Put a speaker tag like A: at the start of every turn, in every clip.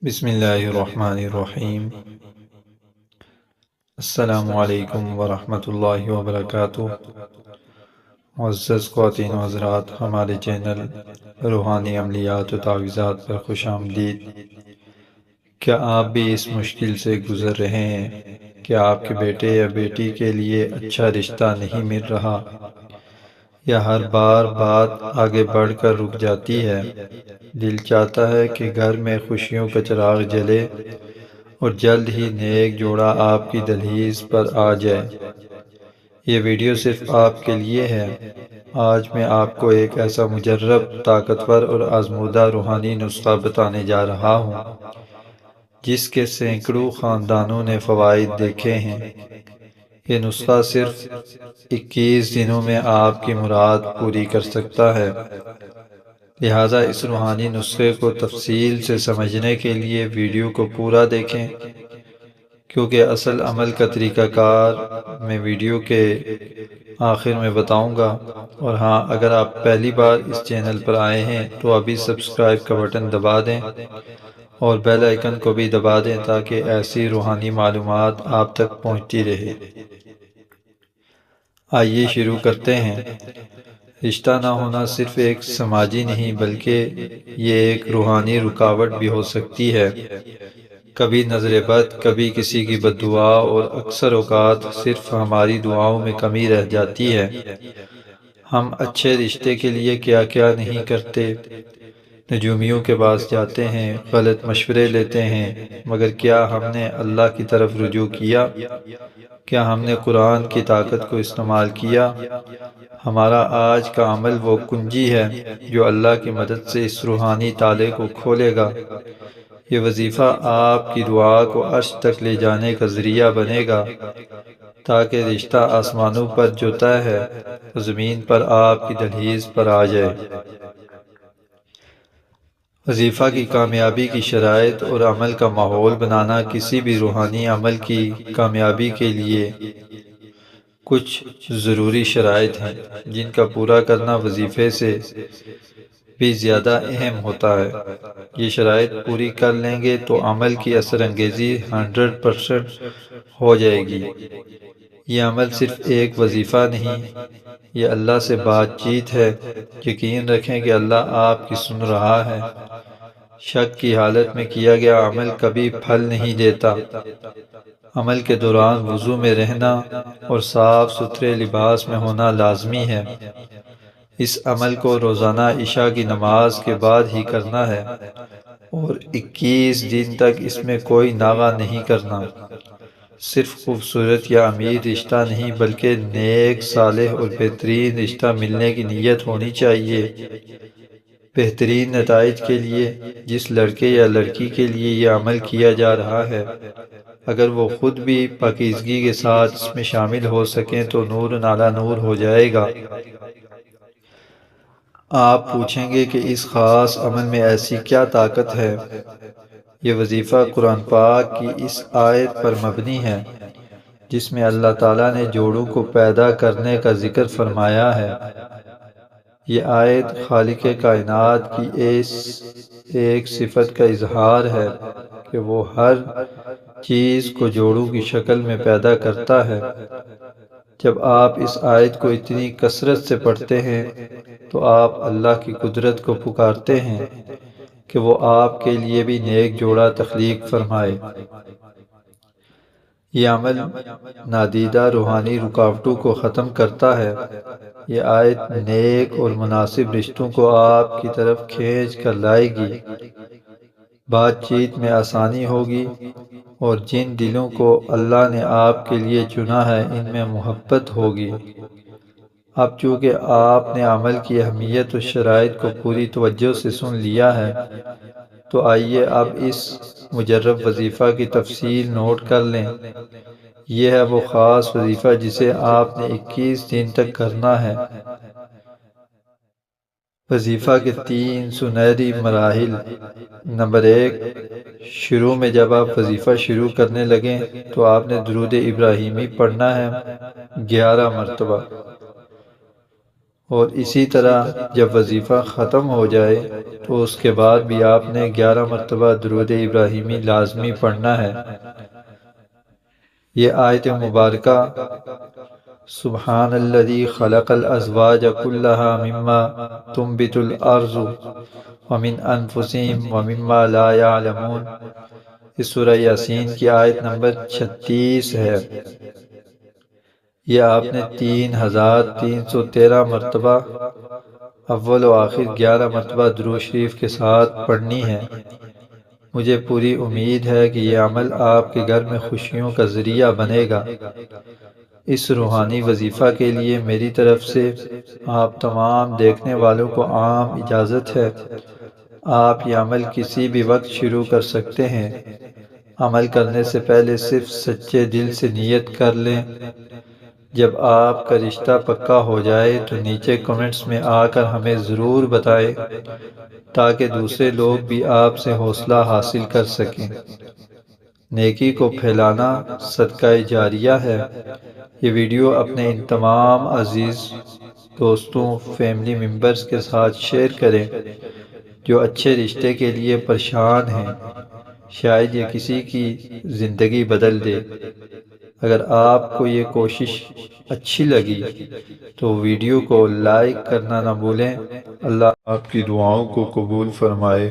A: بسم اللہ الرحمن الرحیم۔ السلام علیکم ورحمۃ اللہ وبرکاتہ۔ معزز خواتین و حضرات، ہمارے چینل روحانی عملیات و تعویذات پر خوش آمدید۔ کیا آپ بھی اس مشکل سے گزر رہے ہیں کہ آپ کے بیٹے یا بیٹی کے لیے اچھا رشتہ نہیں مل رہا، یا ہر بار بات آگے بڑھ کر رک جاتی ہے؟ دل چاہتا ہے کہ گھر میں خوشیوں کا چراغ جلے اور جلد ہی نیک جوڑا آپ کی دہلیز پر آ جائے۔ یہ ویڈیو صرف آپ کے لیے ہے۔ آج میں آپ کو ایک ایسا مجرب، طاقتور اور آزمودہ روحانی نسخہ بتانے جا رہا ہوں جس کے سینکڑوں خاندانوں نے فوائد دیکھے ہیں۔ یہ نسخہ صرف 21 دنوں میں آپ کی مراد پوری کر سکتا ہے۔ لہٰذا اس روحانی نسخے کو تفصیل سے سمجھنے کے لیے ویڈیو کو پورا دیکھیں، کیونکہ اصل عمل کا طریقہ کار میں ویڈیو کے آخر میں بتاؤں گا۔ اور ہاں، اگر آپ پہلی بار اس چینل پر آئے ہیں تو ابھی سبسکرائب کا بٹن دبا دیں اور بیل آئیکن کو بھی دبا دیں تاکہ ایسی روحانی معلومات آپ تک پہنچتی رہے۔ آئیے شروع کرتے ہیں۔ رشتہ نہ ہونا صرف ایک سماجی نہیں بلکہ یہ ایک روحانی رکاوٹ بھی ہو سکتی ہے۔ کبھی نظر بد، کبھی کسی کی بد دعا، اور اکثر اوقات صرف ہماری دعاؤں میں کمی رہ جاتی ہے۔ ہم اچھے رشتے کے لیے کیا کیا نہیں کرتے؟ نجومیوں کے پاس جاتے ہیں، غلط مشورے لیتے ہیں، مگر کیا ہم نے اللہ کی طرف رجوع کیا؟ کیا ہم نے قرآن کی طاقت کو استعمال کیا؟ ہمارا آج کا عمل وہ کنجی ہے جو اللہ کی مدد سے اس روحانی تالے کو کھولے گا۔ یہ وظیفہ آپ کی دعا کو عرش تک لے جانے کا ذریعہ بنے گا تاکہ رشتہ آسمانوں پر جو طے ہے زمین پر آپ کی دہلیز پر آ جائے۔ وظیفہ کی کامیابی کی شرائط اور عمل کا ماحول بنانا کسی بھی روحانی عمل کی کامیابی کے لیے کچھ ضروری شرائط ہیں جن کا پورا کرنا وظیفے سے بھی زیادہ اہم ہوتا ہے۔ یہ شرائط پوری کر لیں گے تو عمل کی اثر انگیزی 100% ہو جائے گی۔ یہ عمل صرف ایک وظیفہ نہیں، یہ اللہ سے بات چیت ہے۔ یقین رکھیں کہ اللہ آپ کی سن رہا ہے۔ شک کی حالت میں کیا گیا عمل کبھی پھل نہیں دیتا۔ عمل کے دوران وضو میں رہنا اور صاف ستھرے لباس میں ہونا لازمی ہے۔ اس عمل کو روزانہ عشاء کی نماز کے بعد ہی کرنا ہے اور 21 دن تک اس میں کوئی ناغہ نہیں کرنا۔ صرف خوبصورت یا امیر رشتہ نہیں بلکہ نیک، صالح اور بہترین رشتہ ملنے کی نیت ہونی چاہیے۔ بہترین نتائج کے لیے جس لڑکے یا لڑکی کے لیے یہ عمل کیا جا رہا ہے، اگر وہ خود بھی پاکیزگی کے ساتھ اس میں شامل ہو سکیں تو نور علی نور ہو جائے گا۔ آپ پوچھیں گے کہ اس خاص عمل میں ایسی کیا طاقت ہے؟ یہ وظیفہ قرآن پاک کی اس آیت پر مبنی ہے جس میں اللہ تعالیٰ نے جوڑوں کو پیدا کرنے کا ذکر فرمایا ہے۔ یہ آیت خالق کائنات کی ایک صفت کا اظہار ہے کہ وہ ہر چیز کو جوڑوں کی شکل میں پیدا کرتا ہے۔ جب آپ اس آیت کو اتنی کثرت سے پڑھتے ہیں تو آپ اللہ کی قدرت کو پکارتے ہیں کہ وہ آپ کے لیے بھی نیک جوڑا تخلیق فرمائے۔ یہ عمل نادیدہ روحانی رکاوٹوں کو ختم کرتا ہے۔ یہ آیت نیک اور مناسب رشتوں کو آپ کی طرف کھینچ کر لائے گی۔ بات چیت میں آسانی ہوگی اور جن دلوں کو اللہ نے آپ کے لیے چنا ہے ان میں محبت ہوگی۔ اب چونکہ آپ نے عمل کی اہمیت و شرائط کو پوری توجہ سے سن لیا ہے تو آئیے اب اس مجرب وظیفہ کی تفصیل نوٹ کر لیں۔ یہ ہے وہ خاص وظیفہ جسے آپ نے 21 دن تک کرنا ہے۔ وظیفہ کے 3 سنہری مراحل۔ نمبر 1، شروع میں جب آپ وظیفہ شروع کرنے لگیں تو آپ نے درود ابراہیمی پڑھنا ہے 11 مرتبہ۔ اور اسی طرح جب وظیفہ ختم ہو جائے تو اس کے بعد بھی آپ نے 11 مرتبہ درود ابراہیمی لازمی پڑھنا ہے۔ یہ آیت مبارکہ سبحان الذی خلق الازواج کلها مما تنبت الارض ومن انفسهم ومما لا يعلمون، اس سورہ یاسین کی آیت نمبر 36 ہے۔ یہ آپ نے 3313 مرتبہ اول و آخر 11 مرتبہ درود شریف کے ساتھ پڑھنی ہے۔ مجھے پوری امید ہے کہ یہ عمل آپ کے گھر میں خوشیوں کا ذریعہ بنے گا۔ اس روحانی وظیفہ کے لیے میری طرف سے آپ تمام دیکھنے والوں کو عام اجازت ہے۔ آپ یہ عمل کسی بھی وقت شروع کر سکتے ہیں۔ عمل کرنے سے پہلے صرف سچے دل سے نیت کر لیں۔ جب آپ کا رشتہ پکا ہو جائے تو نیچے کمنٹس میں آ کر ہمیں ضرور بتائیں تاکہ دوسرے لوگ بھی آپ سے حوصلہ حاصل کر سکیں۔ نیکی کو پھیلانا صدقہ جاریہ ہے۔ یہ ویڈیو اپنے ان تمام عزیز دوستوں، فیملی ممبرز کے ساتھ شیئر کریں جو اچھے رشتے کے لیے پریشان ہیں۔ شاید یہ کسی کی زندگی بدل دے۔ اگر آپ کو یہ کوشش اچھی لگی تو ویڈیو کو لائک کرنا نہ بھولیں۔ اللہ آپ کی دعاؤں کو قبول فرمائے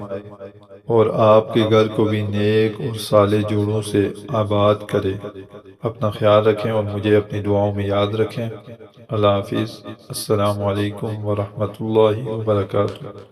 A: اور آپ کے گھر کو بھی نیک اور صالح جوڑوں سے آباد کرے۔ اپنا خیال رکھیں اور مجھے اپنی دعاؤں میں یاد رکھیں۔ اللہ حافظ۔ السلام علیکم ورحمۃ اللہ وبرکاتہ۔